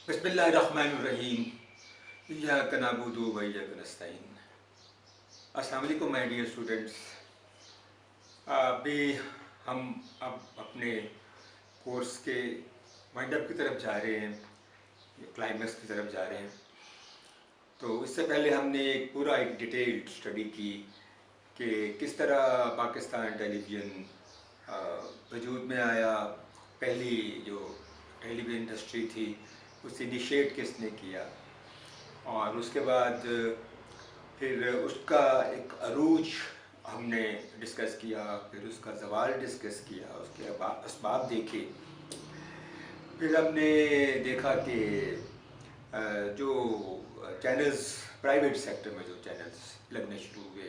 बिस्मिल्लाहिर्रहमानिर्रहीम। इय्याक नअबुदु व इय्याक नस्तईन। अस्सलाम वालेकुम माय डियर स्टूडेंट्स। अभी हम अब अपने कोर्स के वाइंड अप की तरफ जा रहे हैं, क्लाइमेक्स की तरफ जा रहे हैं। तो इससे पहले हमने एक डिटेल्ड स्टडी की कि किस तरह पाकिस्तान टेलीविज़न वजूद में आया। पहली जो टेलीविज़न इंडस्ट्री थी उसे इनिशिएट किसने किया, और उसके बाद फिर उसका एक अरूज हमने डिस्कस किया, फिर उसका ज़वाल डिस्कस किया, उसके असबाब देखे। फिर हमने देखा कि जो चैनल्स प्राइवेट सेक्टर में जो चैनल्स लगने शुरू हुए,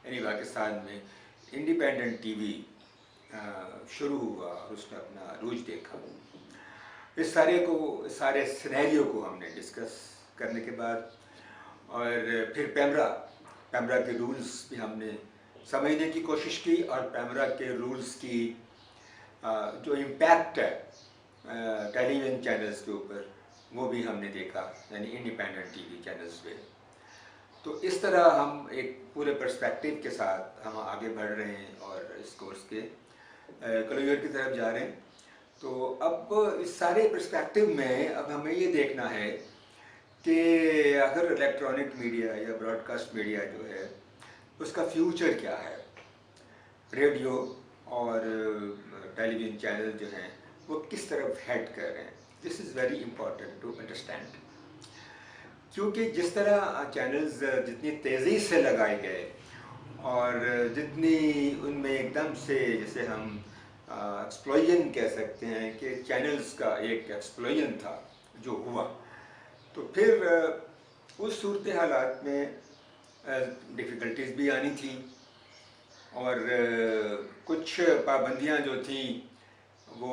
यानी पाकिस्तान में इंडिपेंडेंट टीवी शुरू हुआ और उसने अपना अरूज देखा। इस सारे सिनेरियो को हमने डिस्कस करने के बाद और फिर पैमरा के रूल्स भी हमने समझने की कोशिश की, और पैमरा के रूल्स की जो इम्पैक्ट है टेलीविज़न चैनल्स के ऊपर वो भी हमने देखा, यानी इंडिपेंडेंट टीवी चैनल्स पे। तो इस तरह हम एक पूरे पर्सपेक्टिव के साथ हम आगे बढ़ रहे हैं और इस कोर्स के क्लोजर की तरफ जा रहे हैं। तो अब इस सारे पर्सपेक्टिव में अब हमें ये देखना है कि अगर इलेक्ट्रॉनिक मीडिया या ब्रॉडकास्ट मीडिया जो है उसका फ्यूचर क्या है। रेडियो और टेलीविज़न चैनल जो हैं वो किस तरफ हेड कर रहे हैं। This is very important to understand, क्योंकि जिस तरह चैनल्स जितनी तेज़ी से लगाए गए और जितनी उनमें एकदम से, जैसे हम एक्सप्लोजन कह सकते हैं कि चैनल्स का एक एक्सप्लोजन था जो हुआ, तो फिर उस सूरत हालात में डिफ़िकल्टीज़ भी आनी थी, और कुछ पाबंदियां जो थी वो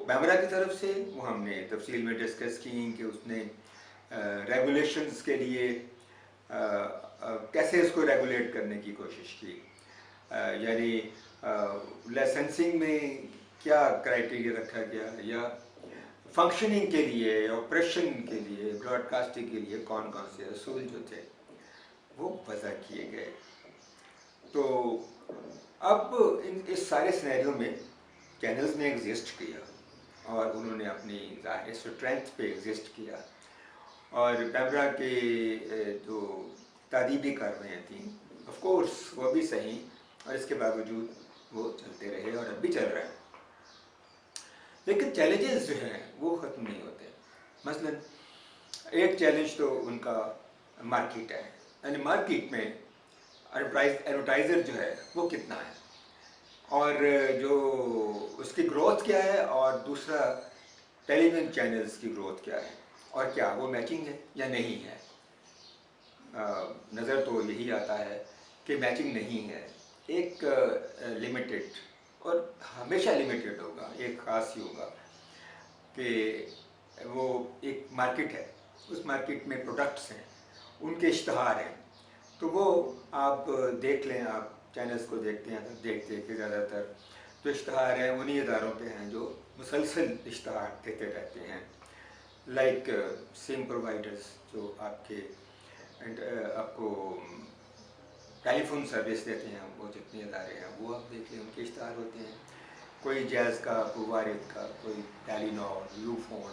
पैमरा की तरफ से वो हमने तफसील में डिस्कस की कि उसने रेगुलेशंस के लिए कैसे इसको रेगुलेट करने की कोशिश की, यानी लाइसेंसिंग में क्या क्राइटेरिया रखा गया, या फंक्शनिंग के लिए, ऑपरेशन के लिए, ब्रॉडकास्टिंग के लिए कौन कौन से असूल जो थे वो वज़ा किए गए। तो अब इस सारे सिनेरियो में चैनल्स ने एग्जिस्ट किया और उन्होंने अपनी ज़ाहिर स्ट्रेंथ पे एग्जिस्ट किया, और पैमरा के जो तादीबी कार्रवाइयाँ थी ऑफ कोर्स वो भी सही, और इसके बावजूद वो चलते रहे और अब भी चल रहे हैं। लेकिन चैलेंजेस जो हैं वो ख़त्म नहीं होते। मसलन एक चैलेंज तो उनका मार्केट है, यानी मार्केट में एडवर्टाइज़र जो है वो कितना है, और जो उसकी ग्रोथ क्या है, और दूसरा टेलीविज़न चैनल्स की ग्रोथ क्या है, और क्या वो मैचिंग है या नहीं है। नज़र तो यही आता है कि मैचिंग नहीं है। एक लिमिटेड, और हमेशा लिमिटेड होगा, एक ख़ास ही होगा कि वो एक मार्केट है, उस मार्केट में प्रोडक्ट्स हैं, उनके इश्तहार हैं। तो वो आप देख लें, आप चैनल्स को देखते हैं तो देखते हैं कि ज़्यादातर जो इश्तहार हैं उन्हीं इदारों पे हैं जो मुसलसल इश्तहार देते रहते हैं, लाइक सिम प्रोवाइडर्स जो आपको टेलीफोन सर्विस देते हैं, वो जितने इदारे हैं वो आप देख लें, उनके इश्तहार होते हैं। कोई जैज़ का, कोई वारिद का, कोई टेलीनॉर, यूफोन,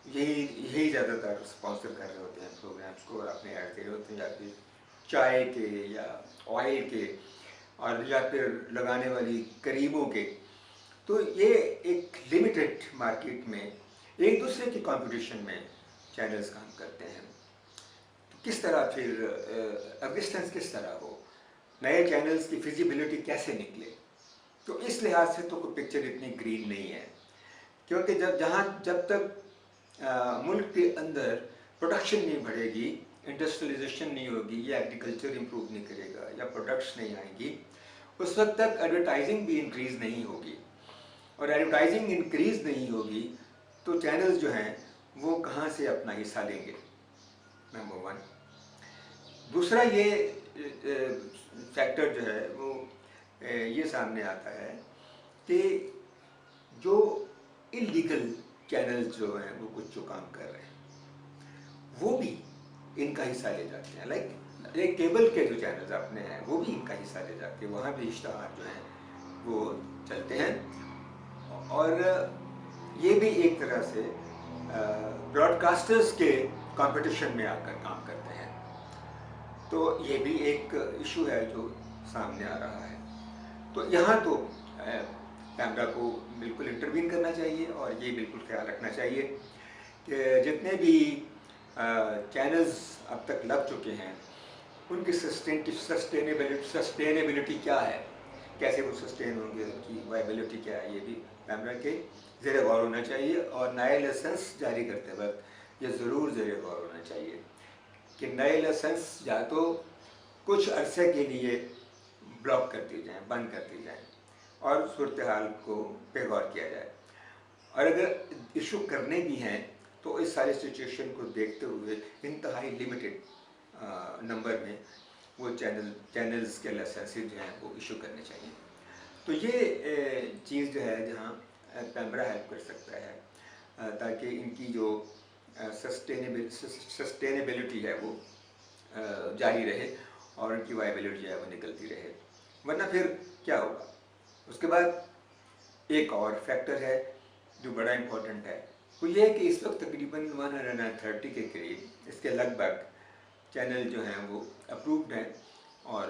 यही ज़्यादातर स्पॉन्सर कर रहे होते हैं प्रोग्राम्स को, और अपने ऐड दे रहे होते हैं, या फिर चाय के या ऑयल के, और या फिर लगाने वाली करीबों के। तो ये एक लिमिटेड मार्केट में एक दूसरे की कंपटीशन में चैनल्स काम करते हैं। तो किस तरह फिर एग्जिस्टेंस किस तरह हो, नए चैनल्स की फिजिबिलिटी कैसे निकले। तो इस लिहाज से तो कोई पिक्चर इतनी ग्रीन नहीं है, क्योंकि जब तक मुल्क के अंदर प्रोडक्शन नहीं बढ़ेगी, इंडस्ट्रियलाइजेशन नहीं होगी, या एग्रीकल्चर इम्प्रूव नहीं करेगा, या प्रोडक्ट्स नहीं आएंगी, उस वक्त तक एडवर्टाइजिंग भी इंक्रीज़ नहीं होगी, और एडवर्टाइजिंग इंक्रीज़ नहीं होगी तो चैनल्स जो हैं वो कहाँ से अपना हिस्सा लेंगे, नंबर वन। दूसरा ये फैक्टर जो है वो ये सामने आता है कि जो इलीगल चैनल्स जो हैं वो कुछ जो काम कर रहे हैं वो भी इनका हिस्सा ले जाते हैं। लाइक एक केबल के जो चैनल्स अपने हैं वो भी इनका हिस्सा ले जाते हैं, वहाँ भी इश्तहार जो हैं वो चलते हैं। और ये भी एक तरह से ब्रॉडकास्टर्स के कंपटीशन में आकर काम करते हैं। तो ये भी एक इशू है जो सामने आ रहा है। तो यहाँ तो कैमरा को बिल्कुल इंटरवीन करना चाहिए और ये बिल्कुल ख्याल रखना चाहिए कि जितने भी चैनल्स अब तक लग चुके हैं उनकी सस्टेनेबिलिटी क्या है, कैसे वो सस्टेन होंगे, उनकी वायबिलिटी क्या है, ये भी कैमरा के ज़ेर गौर होना चाहिए। और नए लाइसेंस जारी करते वक्त ये ज़रूर ज़ेर गौर होना चाहिए कि नए लाइसेंस या तो कुछ अरसे के लिए ब्लॉक कर दिए जाएँ, बंद कर दिए जाएँ और सूरत हाल को पे गौर किया जाए। और अगर इशू करने भी हैं तो इस सारी सिचुएशन को देखते हुए इंतहाई लिमिटेड नंबर में वो चैनल्स के लाइसेंसेस जो हैं वो इशू करने चाहिए। तो ये चीज़ जो है जहाँ कैमरा हेल्प कर सकता है ताकि इनकी जो सस्टेनेबिलिटी है वो जारी रहे और उनकी वायबिलिटी जो है वो निकलती रहे। वरना फिर क्या होगा? उसके बाद एक और फैक्टर है जो बड़ा इम्पोर्टेंट है, वो ये है कि इस वक्त तकरीबन 130 के करीब इसके लगभग चैनल जो हैं वो अप्रूव्ड हैं और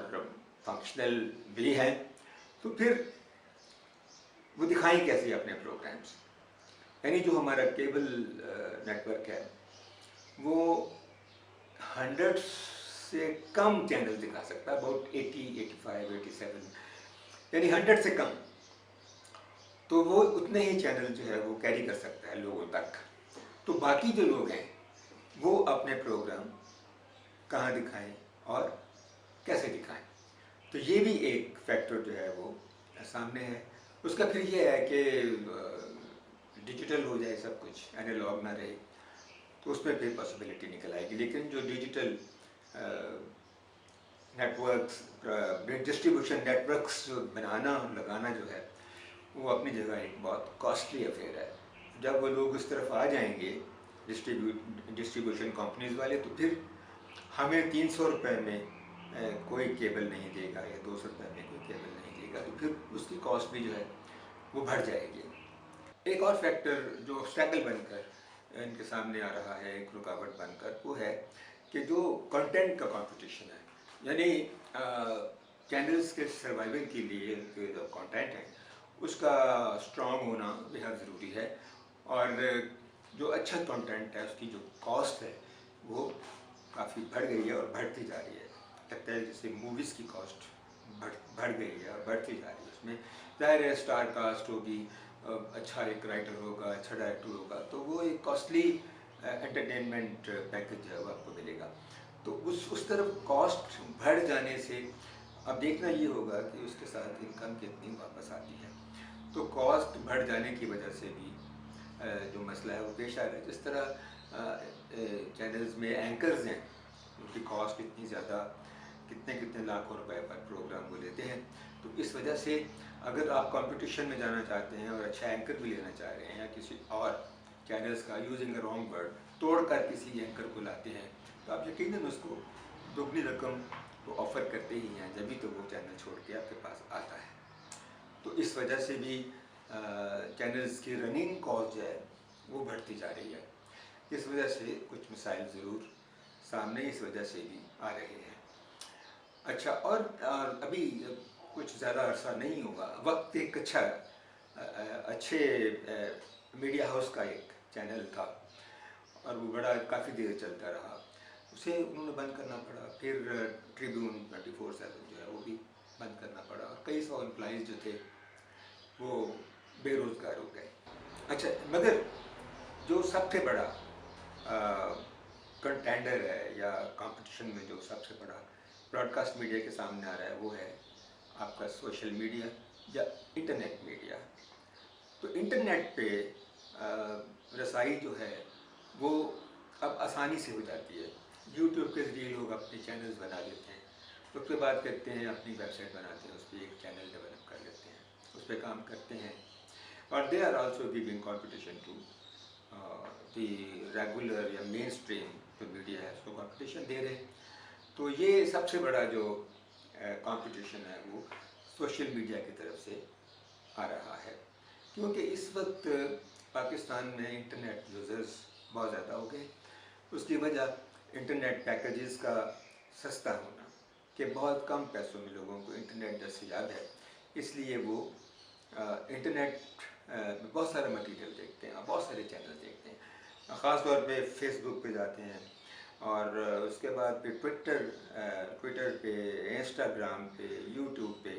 फंक्शनल भी हैं। तो फिर वो दिखाएं कैसे अपने प्रोग्राम्स? यानी जो हमारा केबल नेटवर्क है वो 100 से कम चैनल दिखा सकता है, अबाउट 80, 85, 87, यानी 100 से कम। तो वो उतने ही चैनल जो है वो कैरी कर सकता है लोगों तक। तो बाकी जो लोग हैं वो अपने प्रोग्राम कहाँ दिखाएं और कैसे दिखाएं? तो ये भी एक फैक्टर जो है वो सामने है। उसका फिर ये है कि डिजिटल हो जाए सब कुछ, एनालॉग ना रहे, तो उसमें फिर पॉसिबिलिटी निकल आएगी। लेकिन जो डिजिटल नेटवर्क्स, डिस्ट्रीब्यूशन नेटवर्क्स जो बनाना और लगाना जो है वो अपनी जगह एक बहुत कॉस्टली अफेयर है। जब वो लोग उस तरफ आ जाएंगे डिस्ट्रीब्यूशन कंपनीज वाले, तो फिर हमें 300 रुपये में कोई केबल नहीं देगा या 200 रुपये में कोई केबल नहीं देगा, तो फिर उसकी कॉस्ट भी जो है वो बढ़ जाएगी। एक और फैक्टर जो ऑब्स्टैकल बनकर इनके सामने आ रहा है, एक रुकावट बनकर, वो है कि जो कंटेंट का कंपटीशन है, यानी चैनल्स के सर्वाइवल के लिए जो कंटेंट है उसका स्ट्रॉन्ग होना बेहद ज़रूरी है। और जो अच्छा कंटेंट है उसकी जो कॉस्ट है वो काफ़ी बढ़ गई है और बढ़ती जा रही है। लगता है जैसे मूवीज़ की कॉस्ट बढ़ गई है और बढ़ती जा रही है। उसमें ज़ाहिर है स्टार कास्ट होगी, अच्छा एक राइटर होगा, अच्छा डायरेक्टर होगा, तो वो एक कॉस्टली एंटरटेनमेंट पैकेज है वो आपको मिलेगा। तो उस तरफ कॉस्ट बढ़ जाने से अब देखना ये होगा कि उसके साथ इनकम कितनी वापस आती है। तो कॉस्ट बढ़ जाने की वजह से भी जो मसला है वो पेश आ रहा है। जिस तरह चैनल्स में एंकर्स हैं उनकी कॉस्ट इतनी ज़्यादा, कितने लाखों रुपए पर प्रोग्राम वो लेते हैं। तो इस वजह से अगर आप कंपटीशन में जाना चाहते हैं और अच्छा एंकर भी लेना चाह रहे हैं या किसी और चैनल्स का यूजिंग अ रॉन्ग वर्ड तोड़ कर किसी एंकर को लाते हैं, तो आप यकीनन उसको दोगुनी रकम तो ऑफ़र करते ही हैं, जब भी तो वो चैनल छोड़ के आपके पास आता है। तो इस वजह से भी चैनल्स की रनिंग कॉस्ट जो है वो बढ़ती जा रही है। इस वजह से कुछ मसाइल ज़रूर सामने इस वजह से भी आ रहे हैं। अच्छा, और अभी कुछ ज़्यादा अरसा नहीं हुआ वक्त एक अच्छे मीडिया हाउस का एक चैनल था और वो बड़ा काफ़ी देर चलता रहा, उसे उन्होंने बंद करना पड़ा। फिर ट्रिब्यून 24/7 जो है वो भी बंद करना पड़ा और कई सौ एम्प्लॉइज़ जो थे वो बेरोज़गार हो गए। अच्छा, मगर जो सबसे बड़ा कंटेंडर है या कंपटीशन में जो सबसे बड़ा ब्रॉडकास्ट मीडिया के सामने आ रहा है वो है आपका सोशल मीडिया या इंटरनेट मीडिया। तो इंटरनेट पे रसाई जो है वो अब आसानी से हो जाती है। यूट्यूब के ज़रिए लोग अपने चैनल्स बना लेते हैं, उसके बाद करते हैं अपनी वेबसाइट बनाते हैं, उस पर एक चैनल डेवलप कर लेते हैं, उस पर काम करते हैं। और they are also giving competition to the regular یا مین اسٹریم جو میڈیا ہے اس کو کمپٹیشن دے رہے ہیں. تو یہ سب سے بڑا جو کمپٹیشن ہے وہ سوشل میڈیا کی طرف سے آ رہا ہے، کیونکہ اس وقت پاکستان میں انٹرنیٹ یوزرز بہت زیادہ ہو گئے. اس کی وجہ انٹرنیٹ پیکیجز کا سستا ہونا، کہ بہت کم پیسوں میں لوگوں کو انٹرنیٹ دستیاب ہے، اس لیے وہ انٹرنیٹ میں بہت سارا مٹیریل دیکھتے ہیں، بہت سارے چینل دیکھتے ہیں. خاص طور پہ فیس بک پہ جاتے ہیں، اور اس کے بعد پہ ٹویٹر پہ، انسٹاگرام پہ، یوٹیوب پہ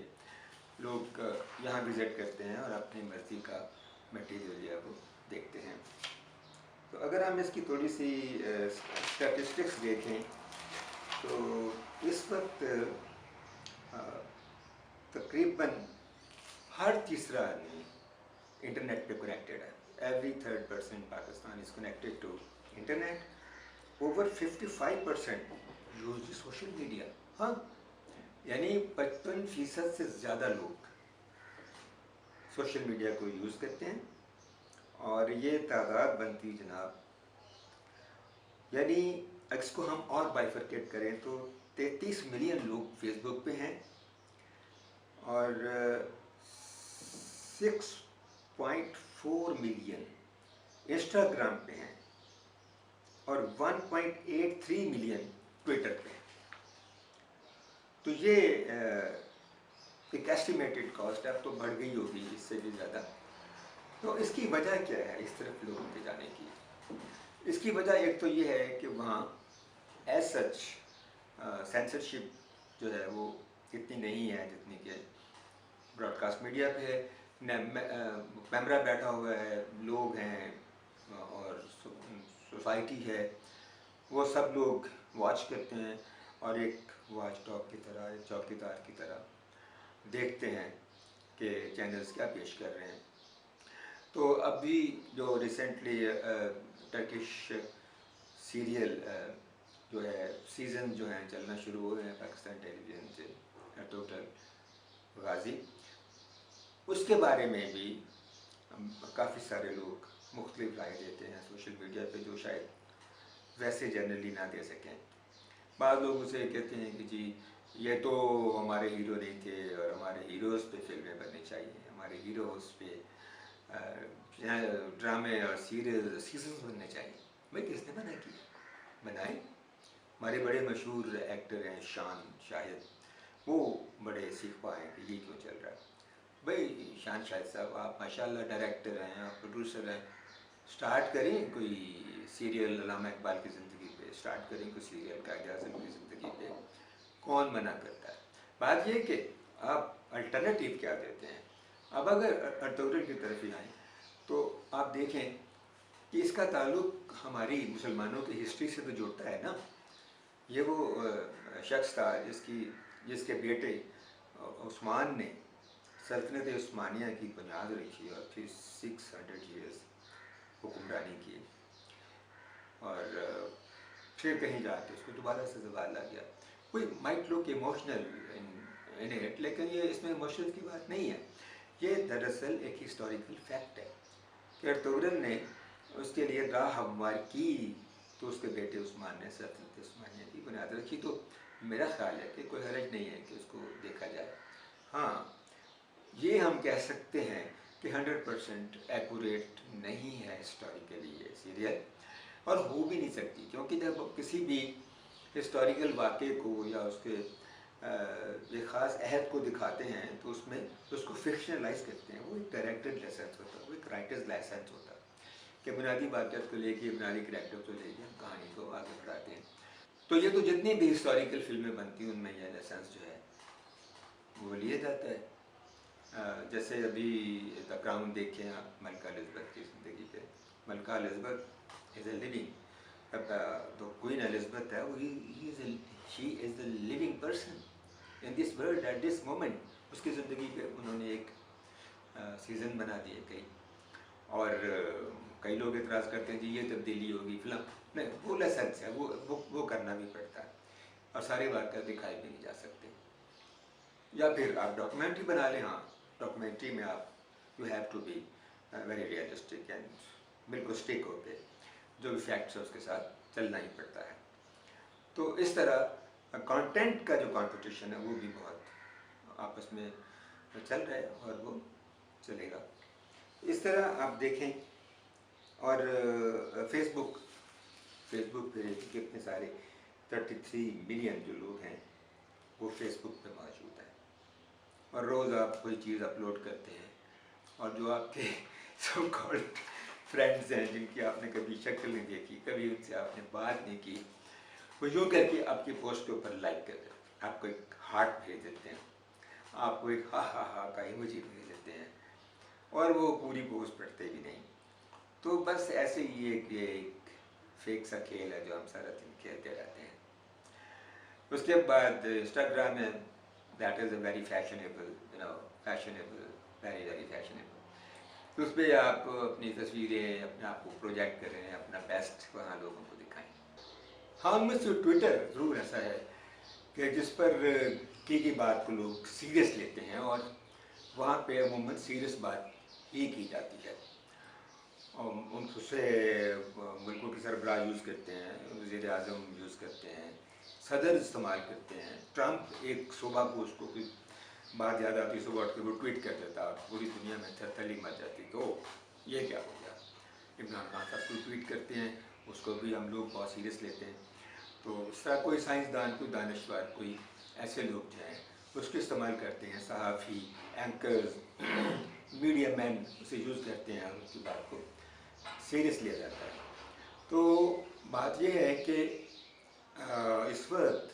لوگ یہاں وزٹ کرتے ہیں اور اپنی مرضی کا مٹیریل جو ہے وہ دیکھتے ہیں. تو اگر ہم اس کی تھوڑی سی اسٹیٹسٹکس دیکھیں تو اس وقت تقریباً ہر تیسرا آدمی انٹرنیٹ پہ کنیکٹیڈ ہے. Every third person Pakistan is connected to internet. Over 55% use social media. ہاں، یعنی 55% سے زیادہ لوگ سوشل میڈیا کو یوز کرتے ہیں، اور یہ تعداد بنتی جناب، یعنی اس کو ہم اور بائیفرکیٹ کریں تو 33 ملین لوگ فیس بک پہ ہیں، اور 6.4 ملین انسٹاگرام پہ ہیں، اور 1.83 ملین ٹویٹر پہ ہیں. تو یہ ایک ایسٹیمیٹڈ کاسٹ ہے، اب تو بڑھ گئی ہوگی اس سے بھی زیادہ. تو اس کی وجہ کیا ہے اس طرف لوگوں کے جانے کی؟ اس کی وجہ ایک تو یہ ہے کہ وہاں ایز سچ سینسرشپ جو ہے وہ اتنی نہیں ہے جتنی کہ براڈ کاسٹ میڈیا پہ ہے. کیمرہ بیٹھا ہوا ہے، لوگ ہیں، اور سوسائٹی ہے، وہ سب لوگ واچ کرتے ہیں، اور ایک واچ ڈاگ کی طرح، ایک چوکیدار کی طرح دیکھتے ہیں کہ چینلز کیا پیش کر رہے ہیں. تو ابھی جو ریسنٹلی ٹرکش سیریل جو ہے سیزن جو ہیں چلنا شروع ہوئے ہیں پاکستان ٹیلی ویژن سے، ٹوٹل غازی، اس کے بارے میں بھی کافی سارے لوگ مختلف رائے دیتے ہیں سوشل میڈیا پہ، جو شاید ویسے جنرلی نہ دے سکیں. بعض لوگ اسے کہتے ہیں کہ جی یہ تو ہمارے ہیرو نہیں تھے، اور ہمارے ہیروز پہ فلمیں بننی چاہیے، ہمارے ہیروز پہ ڈرامے اور سیزنز بننے چاہیے. بھائی کس نے منع کیا؟ بنائیں. ہمارے بڑے مشہور ایکٹر ہیں شان شاہد، وہ بڑے سیکھ پائے کہ یہ کیوں چل رہا ہے. بھائی شان شاہد صاحب، آپ ماشاءاللہ ڈائریکٹر ہیں، آپ پروڈیوسر ہیں، سٹارٹ کریں کوئی سیریل علامہ اقبال کی زندگی پہ، سٹارٹ کریں کوئی سیریل قائد اعظم کی زندگی پہ. کون منع کرتا ہے؟ بات یہ کہ آپ الٹرنیٹیو کیا دیتے ہیں. اب اگر ارطغرل کی طرف ہی آئیں تو آپ دیکھیں کہ اس کا تعلق ہماری مسلمانوں کی ہسٹری سے تو جڑتا ہے نا. یہ وہ شخص تھا جس کے بیٹے عثمان نے سلطنت عثمانیہ کی بنیاد رکھی، اور پھر 600 ایئرز حکمرانی کی، اور پھر کہیں جا کے اس کو دوبارہ سے زوال آ گیا. کوئی might look emotional in it, لیکن یہ اس میں ایموشنل کی بات نہیں ہے. یہ دراصل ایک ہسٹوریکل فیکٹ ہے کہ ارطغرل نے اس کے لیے راہ ہموار کی تو اس کے بیٹے عثمان نے سلطنت عثمانیہ کی بنیاد رکھی. تو میرا خیال ہے کہ کوئی حرج نہیں ہے کہ اس کو دیکھا جائے. ہاں، یہ ہم کہہ سکتے ہیں کہ 100% ایکوریٹ نہیں ہے ہسٹوریکلی یہ سیریل، اور ہو بھی نہیں سکتی، کیونکہ جب کسی بھی ہسٹوریکل واقعے کو یا اس کے ایک خاص عہد کو دکھاتے ہیں تو اس میں اس کو فکشنلائز کرتے ہیں. وہ ایک ڈائریکٹر لائسنس ہوتا ہے، وہ ایک رائٹرز لائسنس ہوتا ہے کہ بنیادی واقعات کو لے کے، بنیادی کریکٹر کو لے کے ہم کہانی کو آگے بڑھاتے ہیں. تو یہ تو جتنی بھی ہسٹوریکل فلمیں بنتی ہیں ان میں یہ لائسنس جو ہے وہ لیا جاتا ہے. جیسے ابھی دا کراؤن دیکھیں آپ، ملکہ الزبتھ کی زندگی پہ. ملکہ الزبتھ از اے لیونگ، تو کوئین الزبتھ ہے، وہ she is a living person in this world at this moment. اس کی زندگی پہ انہوں نے ایک سیزن بنا دیے کئی، اور کئی لوگ اعتراض کرتے ہیں جی یہ تبدیلی ہوگی فلاں. نہیں، وہ لائسنس ہے، وہ کرنا بھی پڑتا ہے، اور سارے واقعات دکھائے بھی نہیں جا سکتے. یا پھر آپ ڈاکومنٹری بنا لیں. ہاں، ڈاکومنٹری میں آپ you have to be very realistic and बिल्कुल स्टिक होके जो भी फैक्ट्स है उसके साथ चलना ही पड़ता है। तो इस तरह कंटेंट का जो कंपटीशन है वो भी बहुत आपस में चल रहा है और वो चलेगा। इस तरह आप देखें। और फेसबुक पे कितने सारे 33 मिलियन जो लोग हैं वो फेसबुक पे मौजूद हैं, और रोज़ आप कोई चीज़ अपलोड करते हैं, और जो आपके सो कॉल्ड फ्रेंड्स हैं जिनकी आपने कभी शक्ल नहीं देखी, कभी उनसे आपने बात नहीं की, वो यूँ करके आपकी पोस्ट के ऊपर लाइक कर देते हैं, आपको एक हार्ट भेज देते हैं, आपको एक हा हा हा का इमोजी भेज देते हैं, और वो पूरी पोस्ट पढ़ते भी नहीं। तो बस ऐसे ही एक फेक सा खेल है जो हम सारा दिन खेलते रहते हैं। उसके बाद इंस्टाग्राम है, that is a very fashionable, fashionable, very very fashionable. तो उस पर आप अपनी तस्वीरें, अपने आप को प्रोजेक्ट करें, अपना बेस्ट वहाँ लोगों को दिखाएं। हाँ, मुझसे ट्विटर ज़रूर ऐसा है कि जिस पर की बात को लोग सीरियस लेते हैं, और वहाँ पे अमूमन सीरियस बात ही की जाती है। उनसे मुल्कों के सरबराह यूज़ करते हैं, वज़ीर आज़म यूज़ करते हैं, सदर इस्तेमाल करते हैं। ट्रंप एक सुबह को उसको कोई बात याद आती, सुबह उठ के वो ट्वीट कर देता, पूरी दुनिया में थरथरी मच जाती। तो ये क्या हो गया? इमरान खान साहब कोई ट्वीट करते हैं, उसको भी हम लोग बहुत सीरियस लेते हैं। तो इस तरह कोई साइंसदान, कोई दानश्वर, कोई ऐसे लोग जो हैं उसको इस्तेमाल करते हैं, सहाफ़ी, एंकर्स, मीडिया मैन उसे यूज़ करते हैं, उसकी बात को सीरियस लिया जाता है। तो बात यह है कि इस वक्त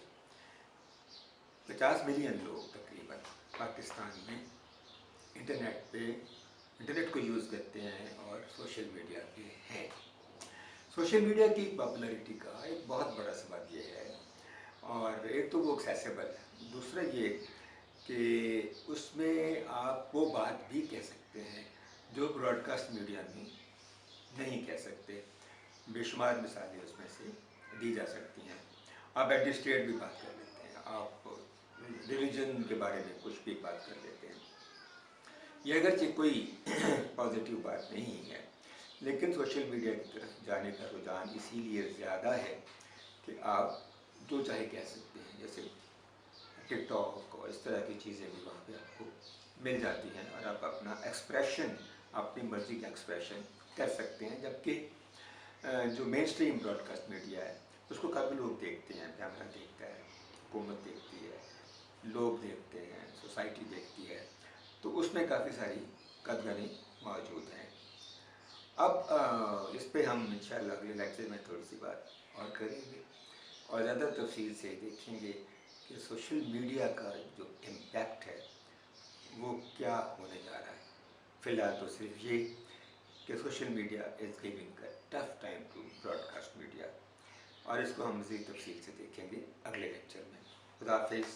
50 मिलियन लोग तकरीबन पाकिस्तान में इंटरनेट को यूज़ करते हैं और सोशल मीडिया पे हैं। सोशल मीडिया की पॉपुलैरिटी का एक बहुत बड़ा सबब ये है, और एक तो वो एक्सेसिबल है, दूसरा ये कि उसमें आप वो बात भी कह सकते हैं जो ब्रॉडकास्ट मीडिया में नहीं कह सकते। बेशुमार मिसालें उसमें से दी जा सकती हैं। आप एट स्टेट भी बात कर लेते हैं, आप रिलीजन के बारे में कुछ भी बात कर लेते हैं। ये अगरचे कोई पॉजिटिव बात नहीं है, लेकिन सोशल मीडिया की तरफ जाने का रुझान इसीलिए ज़्यादा है कि आप जो चाहे कह सकते हैं। जैसे टिकटॉक और इस तरह की चीज़ें भी वहाँ पे आपको मिल जाती हैं, और आप अपना एक्सप्रेशन, अपनी मर्ज़ी का एक्सप्रेशन कर सकते हैं। जबकि जो मेन स्ट्रीम ब्रॉडकास्ट मीडिया है उसको काफ़ी लोग देखते हैं, कैमरा देखता है, हुकूमत देखती है, लोग देखते हैं, सोसाइटी देखती है, तो उसमें काफ़ी सारी कदगरें मौजूद हैं। अब इस पे हम इंशाल्लाह अगले लेक्चर में थोड़ी सी बात और करेंगे, और ज़्यादा तफसील से देखेंगे कि सोशल मीडिया का जो इम्पैक्ट है वो क्या होने जा रहा है। फ़िलहाल तो सिर्फ ये कि social media is giving a tough time to broadcast media, और इसको हम मज़ीद तफसील से देखेंगे अगले लेक्चर में। खुदा हाफिज़।